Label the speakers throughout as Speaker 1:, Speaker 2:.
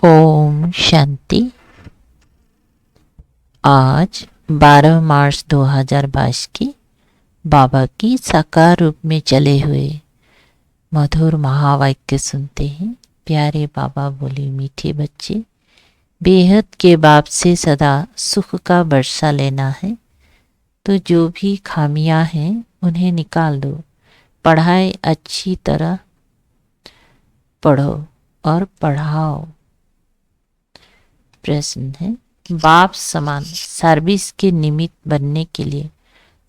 Speaker 1: ओम शांति। आज 12 मार्च 2022 की बाबा की साकार रूप में चले हुए मधुर महावाक्य सुनते हैं। प्यारे बाबा बोले, मीठे बच्चे, बेहद के बाप से सदा सुख का वर्षा लेना है, तो जो भी खामियां हैं उन्हें निकाल दो। पढ़ाई अच्छी तरह पढ़ो और पढ़ाओ। प्रश्न है, बाप समान सर्विस के निमित्त बनने के लिए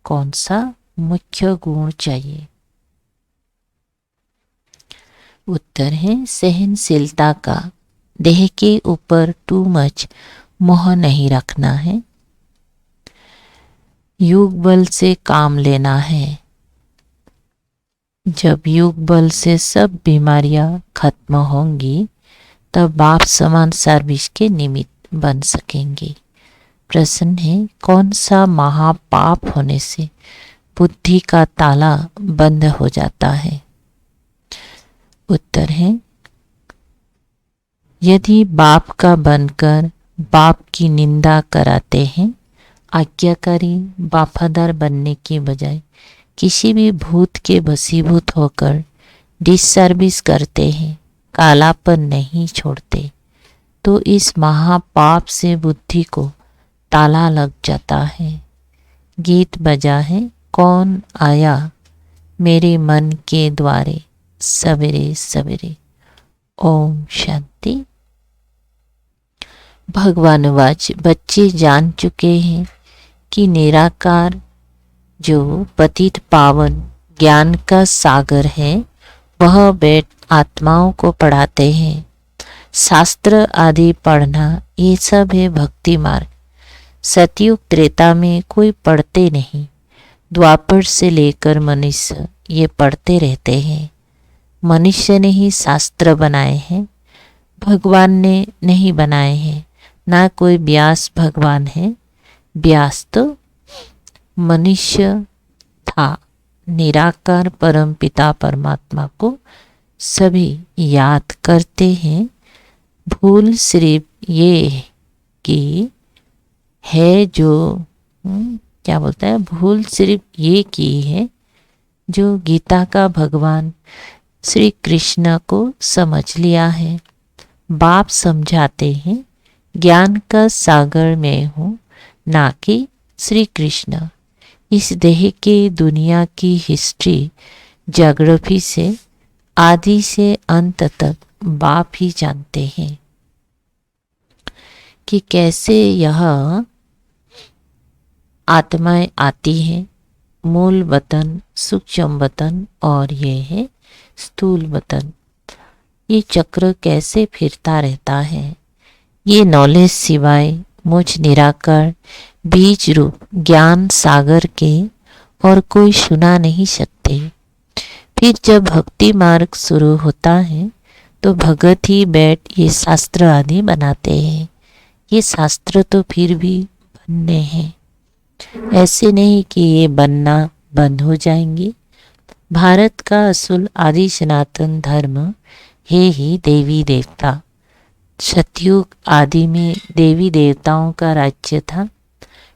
Speaker 1: कौन सा मुख्य गुण चाहिए? उत्तर है सहनशीलता का। देह के ऊपर टू मच मोह नहीं रखना है। योग बल से काम लेना है। जब योग बल से सब बीमारियां खत्म होंगी तब बाप समान सर्विस के निमित्त बन सकेंगे। प्रश्न है, कौन सा महापाप होने से बुद्धि का ताला बंद हो जाता है? उत्तर है, यदि बाप का बनकर बाप की निंदा कराते हैं, आज्ञाकारी वफादार बनने के बजाय किसी भी भूत के वशीभूत होकर डिससर्विस करते हैं, कालापन नहीं छोड़ते, तो इस महापाप से बुद्धि को ताला लग जाता है। गीत बजा है, कौन आया मेरे मन के द्वारे सवेरे सवेरे। ओम शांति। भगवानवाच, बच्चे जान चुके हैं कि निराकार जो पतित पावन ज्ञान का सागर है वह बैठ आत्माओं को पढ़ाते हैं। शास्त्र आदि पढ़ना ये सब है भक्ति मार्ग। सतयुग त्रेता में कोई पढ़ते नहीं, द्वापर से लेकर मनुष्य ये पढ़ते रहते हैं। मनुष्य ने ही शास्त्र बनाए हैं, भगवान ने नहीं बनाए हैं। ना कोई व्यास भगवान है, व्यास तो मनुष्य था। निराकार परम पिता परमात्मा को सभी याद करते हैं। भूल सिर्फ ये कि है जो क्या बोलता है, भूल सिर्फ ये की है जो गीता का भगवान श्री कृष्ण को समझ लिया है। बाप समझाते हैं, ज्ञान का सागर मैं हूँ, ना कि श्री कृष्ण। इस देह के दुनिया की हिस्ट्री ज्योग्राफी से आदि से अंत तक बाप ही जानते हैं कि कैसे यह आत्माएं आती हैं। मूल वतन, सूक्ष्म वतन और ये है स्थूल वतन। ये चक्र कैसे फिरता रहता है, ये नॉलेज सिवाय मुझ निराकार बीज रूप ज्ञान सागर के और कोई सुना नहीं सकते। फिर जब भक्ति मार्ग शुरू होता है तो भगत ही बैठ ये शास्त्र आदि बनाते हैं। ये शास्त्र तो फिर भी बनने हैं, ऐसे नहीं कि ये बनना बंद हो जाएंगे। भारत का असूल आदि सनातन धर्म है ही देवी देवता। सतयुग आदि में देवी देवताओं का राज्य था।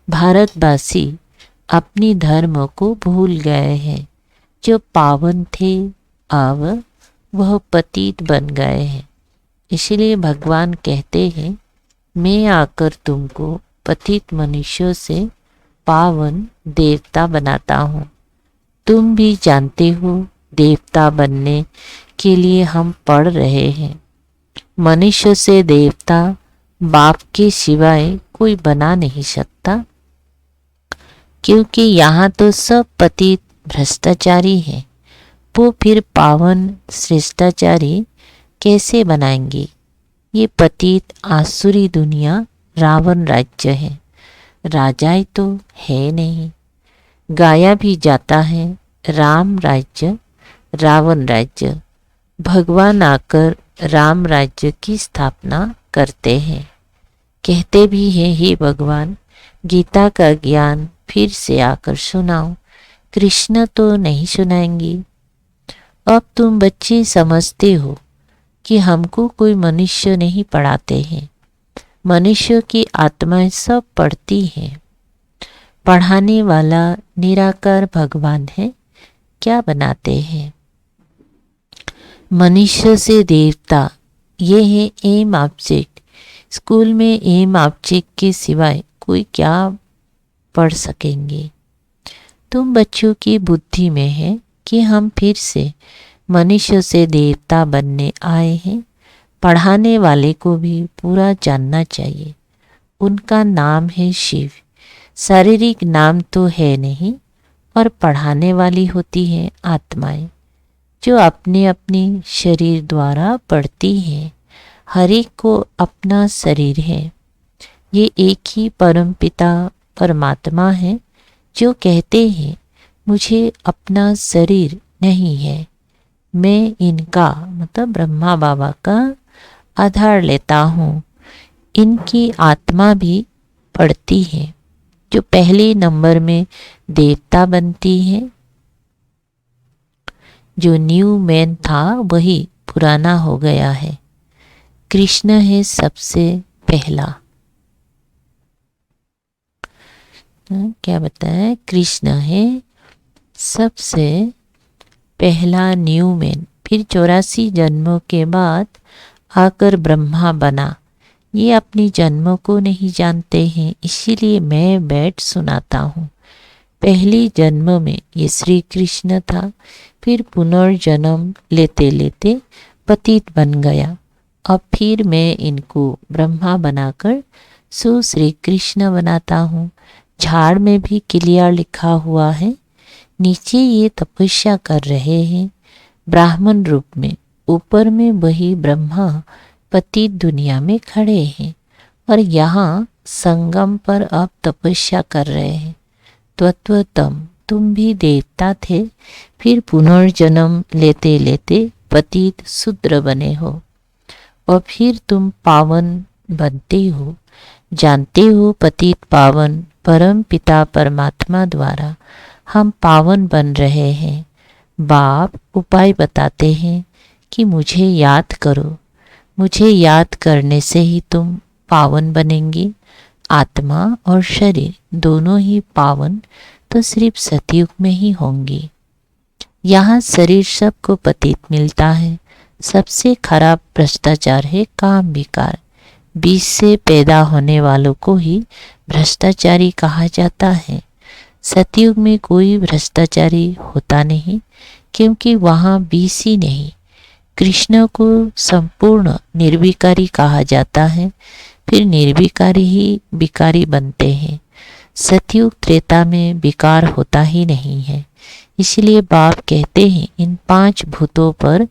Speaker 1: भारतवासी अपनी धर्म को भूल गए हैं। जो पावन थे अब वह पतित बन गए हैं। इसलिए भगवान कहते हैं, मैं आकर तुमको पतित मनुष्यों से पावन देवता बनाता हूँ। तुम भी जानते हो देवता बनने के लिए हम पढ़ रहे हैं। मनुष्य से देवता बाप के सिवाय कोई बना नहीं सकता, क्योंकि यहाँ तो सब पतित भ्रष्टाचारी हैं। वो फिर पावन श्रेष्ठाचारी कैसे बनाएंगे? ये पतित आसुरी दुनिया रावण राज्य है, राजाएं तो है नहीं। गाया भी जाता है राम राज्य रावण राज्य। भगवान आकर राम राज्य की स्थापना करते हैं। कहते भी हैं, हे भगवान, गीता का ज्ञान फिर से आकर सुनाओ। कृष्ण तो नहीं सुनाएंगे। अब तुम बच्चे समझते हो कि हमको कोई मनुष्य नहीं पढ़ाते हैं, मनुष्य की आत्माएं सब पढ़ती हैं। पढ़ाने वाला निराकार भगवान है, क्या बनाते हैं? मनुष्य से देवता, ये है एम ऑब्जेक्ट। स्कूल में एम ऑब्जेक्ट के सिवाय कोई क्या पढ़ सकेंगे? तुम बच्चों की बुद्धि में है कि हम फिर से मनुष्य से देवता बनने आए हैं। पढ़ाने वाले को भी पूरा जानना चाहिए। उनका नाम है शिव। शारीरिक नाम तो है नहीं, और पढ़ाने वाली होती हैं आत्माएं, जो अपने अपने शरीर द्वारा पढ़ती हैं। हर एक को अपना शरीर है। ये एक ही परम पिता परमात्मा है जो कहते हैं मुझे अपना शरीर नहीं है, मैं इनका मतलब ब्रह्मा बाबा का आधार लेता हूँ। इनकी आत्मा भी पढ़ती है। जो पहले नंबर में देवता बनती है, जो न्यू मैन था वही पुराना हो गया है। कृष्ण है सबसे पहला। क्या बताया? कृष्ण है सबसे पहला न्यू मैन। फिर 84 जन्मों के बाद आकर ब्रह्मा बना। ये अपनी जन्मों को नहीं जानते हैं, इसीलिए मैं बैठ सुनाता हूँ। पहली जन्म में ये श्री कृष्ण था, फिर पुनर्जन्म लेते लेते पतित बन गया। अब फिर मैं इनको ब्रह्मा बनाकर श्री कृष्ण बनाता हूँ। झाड़ में भी क्लियर लिखा हुआ है। नीचे ये तपस्या कर रहे हैं ब्राह्मण रूप में, ऊपर में वही ब्रह्मा पतित दुनिया में खड़े हैं, और यहाँ संगम पर अब तपस्या कर रहे हैं। तत्वतम, तुम भी देवता थे, फिर पुनर्जन्म लेते लेते पतित शूद्र बने हो, और फिर तुम पावन बनते हो। जानते हो पतित पावन परम पिता परमात्मा द्वारा हम पावन बन रहे हैं। बाप उपाय बताते हैं कि मुझे याद करो। मुझे याद करने से ही तुम पावन बनेंगे। आत्मा और शरीर दोनों ही पावन तो सिर्फ सतयुग में ही होंगी। यहाँ शरीर सबको पतित मिलता है। सबसे खराब भ्रष्टाचार है काम विकार। बीज से पैदा होने वालों को ही भ्रष्टाचारी कहा जाता है। सतयुग में कोई भ्रष्टाचारी होता नहीं, क्योंकि वहाँ बीज ही नहीं। कृष्ण को संपूर्ण निर्विकारी कहा जाता है, फिर निर्विकारी ही विकारी बनते हैं। सतयुग त्रेता में विकार होता ही नहीं है। इसलिए बाप कहते हैं इन 5 भूतों पर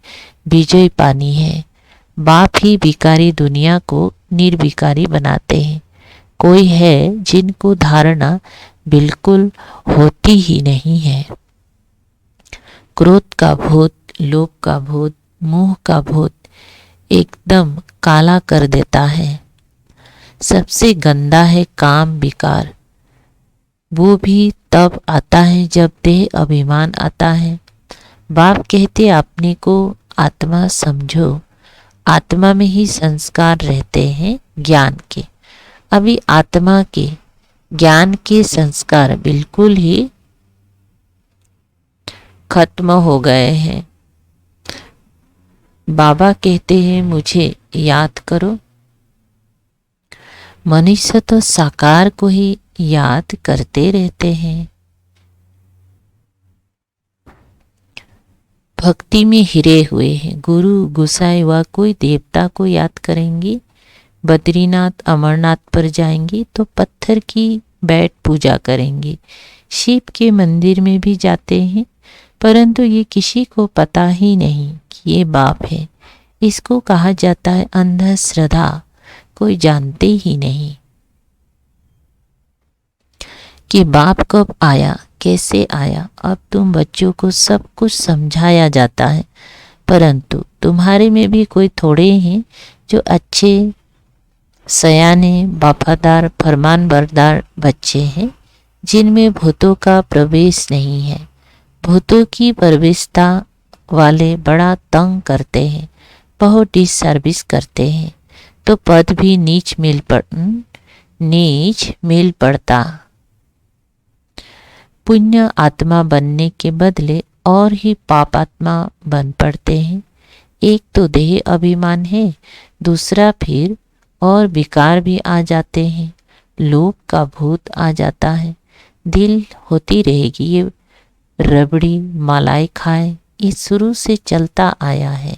Speaker 1: विजय पानी है। बाप ही विकारी दुनिया को निर्विकारी बनाते हैं। कोई है जिनको धारणा बिल्कुल होती ही नहीं है। क्रोध का भूत, लोभ का भूत, मोह का भूत एकदम काला कर देता है। सबसे गंदा है काम विकार। वो भी तब आता है जब देह अभिमान आता है। बाप कहते अपने को आत्मा समझो। आत्मा में ही संस्कार रहते हैं ज्ञान के। अभी आत्मा के ज्ञान के संस्कार बिल्कुल ही खत्म हो गए हैं। बाबा कहते हैं मुझे याद करो। मनुष्य तो साकार को ही याद करते रहते हैं। भक्ति में हिरे हुए हैं। गुरु गुसाई व कोई देवता को याद करेंगी, बद्रीनाथ अमरनाथ पर जाएंगी तो पत्थर की बैठ पूजा करेंगी। शिव के मंदिर में भी जाते हैं, परंतु ये किसी को पता ही नहीं कि ये बाप है। इसको कहा जाता है अंधश्रद्धा। कोई जानते ही नहीं कि बाप कब आया, कैसे आया। अब तुम बच्चों को सब कुछ समझाया जाता है, परंतु तुम्हारे में भी कोई थोड़े हैं जो अच्छे सयाने वफादार फरमानबरदार बच्चे हैं, जिनमें भूतों का प्रवेश नहीं है। भूतों की प्रवेशता वाले बड़ा तंग करते हैं, बहुत डिससर्विस करते हैं तो पद भी नीच मिल पड़ता। पुण्य आत्मा बनने के बदले और ही पाप आत्मा बन पड़ते हैं। एक तो देह अभिमान है, दूसरा फिर और विकार भी आ जाते हैं। लोभ का भूत आ जाता है। दिल होती रहेगी ये रबड़ी मलाई खाए, ये शुरू से चलता आया है।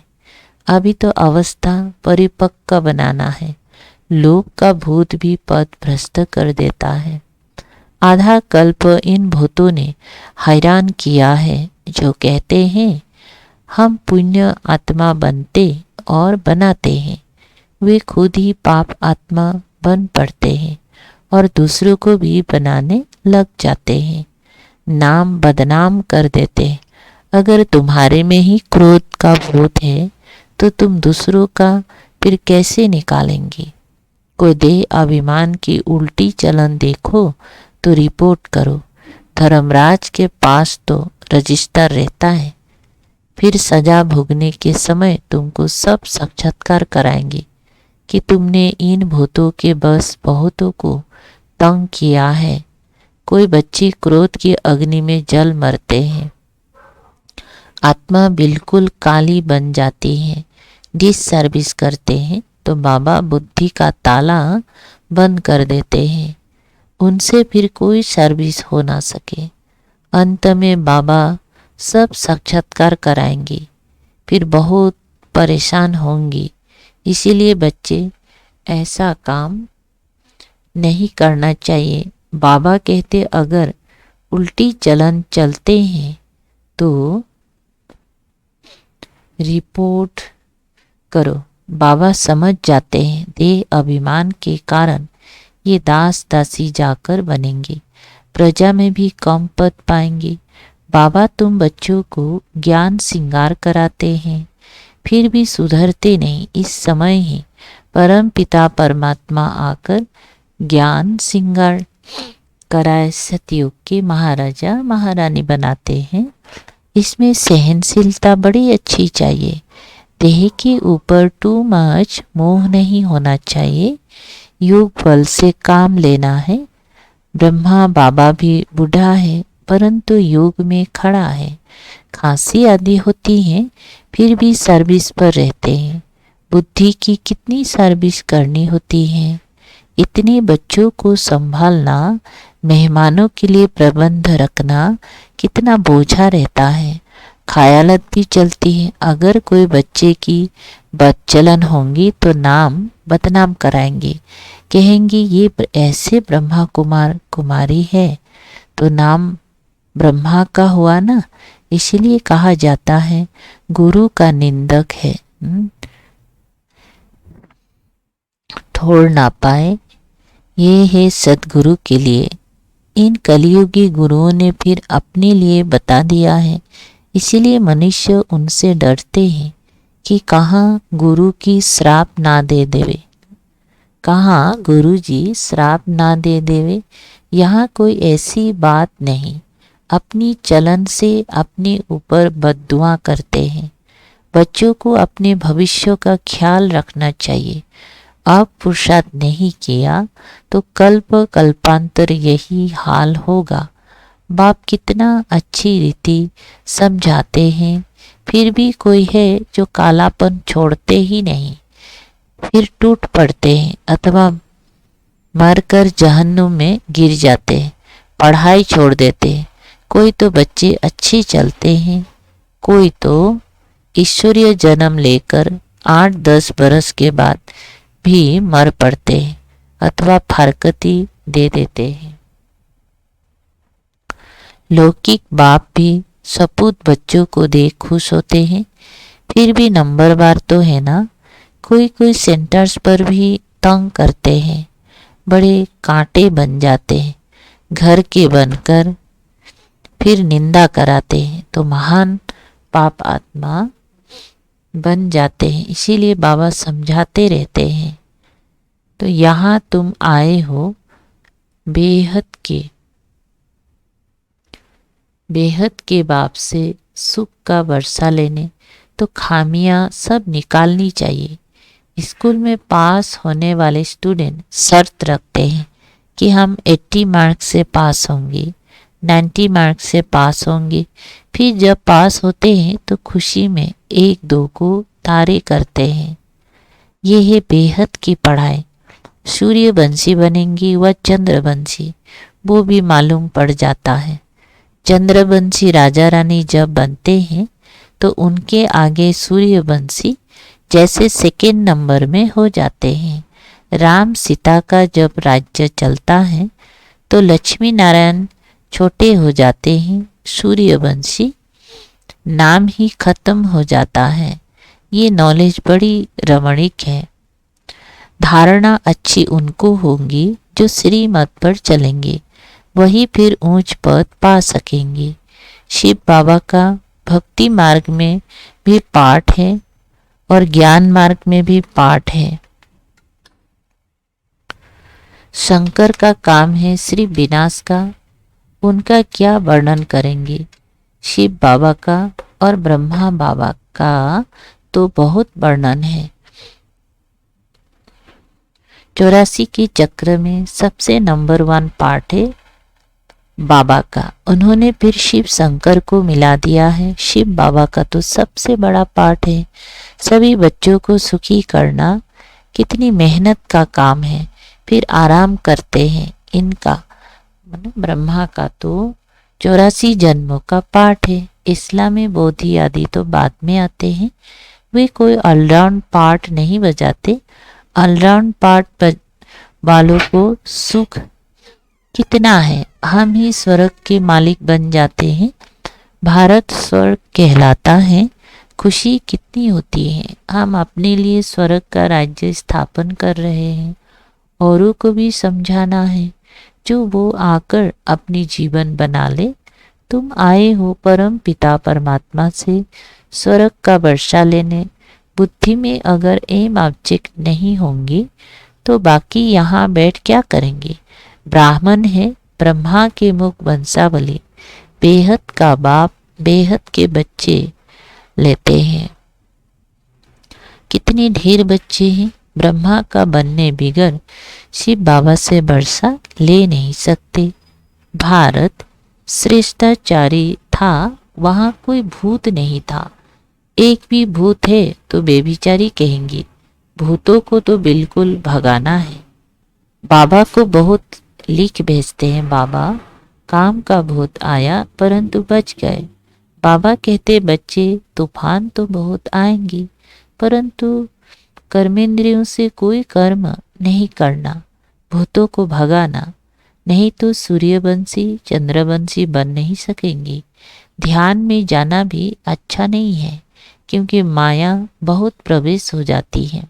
Speaker 1: अभी तो अवस्था परिपक्व बनाना है। लोभ का भूत भी पद भ्रष्ट कर देता है। आधा कल्प इन भूतों ने हैरान किया है, जो कहते हैं हम पुण्य आत्मा बनते और बनाते हैं। वे खुद ही पाप आत्मा बन पड़ते हैं और दूसरों को भी बनाने लग जाते हैं। नाम बदनाम कर देते हैं। अगर तुम्हारे में ही क्रोध का भूत है तो तुम दूसरों का फिर कैसे निकालेंगे? कोई देह अभिमान की उल्टी चलन देखो तो रिपोर्ट करो। धर्मराज के पास तो रजिस्टर रहता है। फिर सजा भोगने के समय तुमको सब साक्षात्कार कराएंगे कि तुमने इन भूतों के बस बहुतों को तंग किया है। कोई बच्चे क्रोध की अग्नि में जल मरते हैं। आत्मा बिल्कुल काली बन जाती है। डिससर्विस करते हैं तो बाबा बुद्धि का ताला बंद कर देते हैं। उनसे फिर कोई सर्विस हो ना सके। अंत में बाबा सब साक्षात्कार कराएंगे, फिर बहुत परेशान होंगी। इसीलिए बच्चे ऐसा काम नहीं करना चाहिए। बाबा कहते अगर उल्टी चलन चलते हैं तो रिपोर्ट करो। बाबा समझ जाते हैं देह अभिमान के कारण ये दास दासी जाकर बनेंगे, प्रजा में भी कम पद पाएंगे। बाबा तुम बच्चों को ज्ञान श्रृंगार कराते हैं, फिर भी सुधरते नहीं। इस समय ही परम पिता परमात्मा आकर ज्ञान श्रृंगार कराए सतयुग के महाराजा महारानी बनाते हैं। इसमें सहनशीलता बड़ी अच्छी चाहिए। देह के ऊपर टू मच मोह नहीं होना चाहिए। योग बल से काम लेना है। ब्रह्मा बाबा भी बूढ़ा है परंतु योग में खड़ा है। खांसी आदि होती है फिर भी सर्विस पर रहते हैं। बुद्धि की कितनी सर्विस करनी होती है। इतने बच्चों को संभालना, मेहमानों के लिए प्रबंध रखना कितना बोझा रहता है। खयालत भी चलती है। अगर कोई बच्चे की बदचलन होंगी तो नाम बदनाम कराएंगे। कहेंगे ये ऐसे ब्रह्मा कुमार कुमारी है तो नाम ब्रह्मा का हुआ ना। इसीलिए कहा जाता है गुरु का निंदक है छोड़ ना पाए। ये है सदगुरु के लिए। इन कलियुगी गुरुओं ने फिर अपने लिए बता दिया है। इसीलिए मनुष्य उनसे डरते हैं कि कहाँ गुरु की श्राप ना दे देवे, कहाँ गुरु जी श्राप ना दे देवे। यहाँ कोई ऐसी बात नहीं। अपनी चलन से अपने ऊपर बद्दुआ करते हैं। बच्चों को अपने भविष्य का ख्याल रखना चाहिए। अब पुरुषार्थ नहीं किया तो कल्प कल्पांतर यही हाल होगा। बाप कितना अच्छी रीति समझाते हैं, फिर भी कोई है जो कालापन छोड़ते ही नहीं। फिर टूट पड़ते हैं अथवा मरकर जहन्नुम में गिर जाते हैं, पढ़ाई छोड़ देते हैं। कोई तो बच्चे अच्छे चलते हैं, कोई तो ईश्वरीय जन्म लेकर 8-10 बरस के बाद भी मर पड़ते हैं अथवा फारकती दे देते हैं। लौकिक बाप भी सपूत बच्चों को देख खुश होते हैं, फिर भी नंबरवार तो है ना। कोई कोई सेंटर्स पर भी तंग करते हैं, बड़े कांटे बन जाते हैं। घर के बनकर फिर निंदा कराते हैं तो महान पाप आत्मा बन जाते हैं। इसीलिए बाबा समझाते रहते हैं। तो यहाँ तुम आए हो बेहद के बाप से सुख का वर्षा लेने। तो खामियां सब निकालनी चाहिए। स्कूल में पास होने वाले स्टूडेंट शर्त रखते हैं कि हम 80 मार्क्स से पास होंगे, 90 मार्क्स से पास होंगे। फिर जब पास होते हैं तो खुशी में एक दो को तारे करते हैं। ये है बेहद की पढ़ाई। सूर्यवंशी बनेंगी व चंद्रवंशी, वो भी मालूम पड़ जाता है। चंद्रवंशी राजा रानी जब बनते हैं तो उनके आगे सूर्यवंशी जैसे सेकेंड नंबर में हो जाते हैं। राम सीता का जब राज्य चलता है तो लक्ष्मी नारायण छोटे हो जाते हैं, सूर्यवंशी नाम ही खत्म हो जाता है। ये नॉलेज बड़ी रमणीक है। धारणा अच्छी उनको होंगी जो श्रीमत पर चलेंगे, वही फिर ऊंच पद पा सकेंगे। शिव बाबा का भक्ति मार्ग में भी पाठ है और ज्ञान मार्ग में भी पाठ है। शंकर का काम है सिर्फ विनाश का, उनका क्या वर्णन करेंगे। शिव बाबा का और ब्रह्मा बाबा का तो बहुत वर्णन है। 84 के चक्र में सबसे नंबर 1 पार्ट है बाबा का। उन्होंने फिर शिव शंकर को मिला दिया है। शिव बाबा का तो सबसे बड़ा पार्ट है। सभी बच्चों को सुखी करना कितनी मेहनत का काम है। फिर आराम करते हैं इनका। ब्रह्मा का तो 84 जन्मों का पाठ है। इस्लामी बौद्धि आदि तो बाद में आते हैं। वे कोई ऑलराउंड पार्ट नहीं बजाते। ऑलराउंड पार्ट वालों को सुख कितना है। हम ही स्वर्ग के मालिक बन जाते हैं। भारत स्वर्ग कहलाता है। खुशी कितनी होती है। हम अपने लिए स्वर्ग का राज्य स्थापन कर रहे हैं। औरों को भी समझाना है जो वो आकर अपनी जीवन बना ले। तुम आए हो परम पिता परमात्मा से स्वर्ग का वर्षा लेने। बुद्धि में अगर एम ऑब्जेक्ट नहीं होंगी तो बाकी यहाँ बैठ क्या करेंगे। ब्राह्मण है ब्रह्मा के मुख वंशावली। बेहद का बाप बेहद के बच्चे लेते हैं। कितने ढेर बच्चे हैं। ब्रह्मा का बनने बिगर शिव बाबा से वर्षा ले नहीं सकते। भारत श्रेष्ठाचारी था, वहाँ कोई भूत नहीं था। एक भी भूत है तो बेबिचारी कहेंगी। भूतों को तो बिल्कुल भगाना है। बाबा को बहुत लिख भेजते हैं। बाबा काम का भूत आया परंतु बच गए। बाबा कहते बच्चे तूफान तो बहुत आएंगे परंतु कर्मेंद्रियों से कोई कर्म नहीं करना, भूतों को भगाना, नहीं तो सूर्यवंशी चंद्रवंशी बन नहीं सकेंगे। ध्यान में जाना भी अच्छा नहीं है क्योंकि माया बहुत प्रवेश हो जाती है।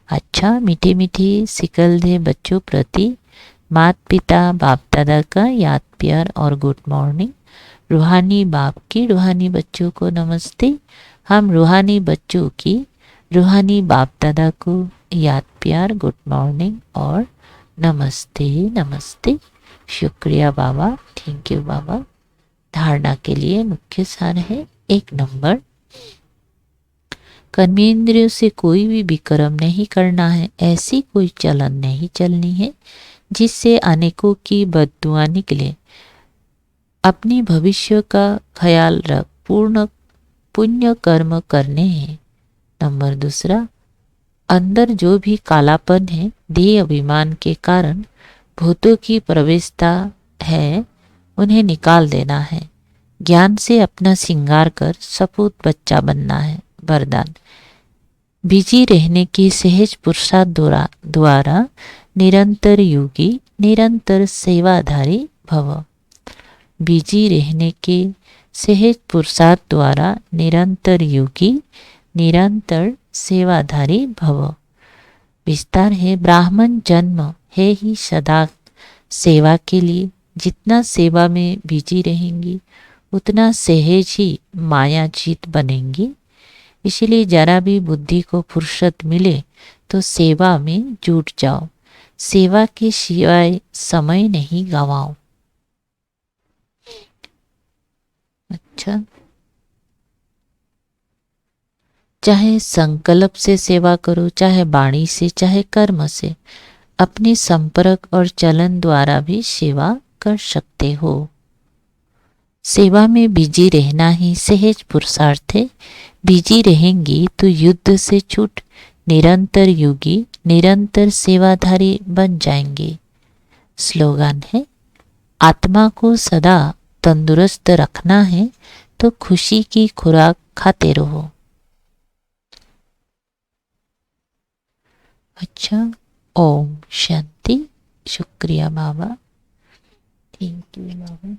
Speaker 1: अच्छा मीठी मीठी सिकल दे बच्चों प्रति माता पिता बाप दादा का याद प्यार और गुड मॉर्निंग। रूहानी बाप की रूहानी बच्चों को नमस्ते। हम रूहानी बच्चों की रूहानी बाप दादा को याद प्यार गुड मॉर्निंग और नमस्ते नमस्ते। शुक्रिया बाबा, थैंक यू बाबा। धारणा के लिए मुख्य सार है 1 नंबर, कर्मेंद्रियों से कोई भी विक्रम नहीं करना है। ऐसी कोई चलन नहीं चलनी है जिससे अनेकों की बद्दुआ निकले। अपनी भविष्य का ख्याल रख, पूर्ण पुण्य कर्म करने हैं। नंबर 2, अंदर जो भी कालापन है देह अभिमान के कारण भूतों की प्रवेशता है, उन्हें निकाल देना है। ज्ञान से अपना श्रृंगार कर सपूत बच्चा बनना है। वरदान बिजी रहने की सहज पुरुषार्थ द्वारा निरंतर योगी निरंतर सेवाधारी भव। बिजी रहने के सहज पुरुषार्थ द्वारा निरंतर योगी निरंतर सेवाधारी भव। विस्तार है ब्राह्मण जन्म है ही सदा सेवा के लिए। जितना सेवा में बिजी रहेंगी उतना सहज ही माया जीत बनेंगी। इसलिए जरा भी बुद्धि को फुर्सत मिले तो सेवा में जुट जाओ। सेवा के सिवाय समय नहीं गवाओ। अच्छा चाहे संकल्प से सेवा करो, चाहे वाणी से, चाहे कर्म से, अपने संपर्क और चलन द्वारा भी सेवा कर सकते हो। सेवा में बिजी रहना ही सहज पुरुषार्थ है। बिजी रहेंगी तो युद्ध से छूट निरंतर योगी, निरंतर सेवाधारी बन जाएंगे। स्लोगन है, आत्मा को सदा तंदुरुस्त रखना है तो खुशी की खुराक खाते रहो। अच्छा, ओम शांति। शुक्रिया बाबा, थैंक यू बाबा।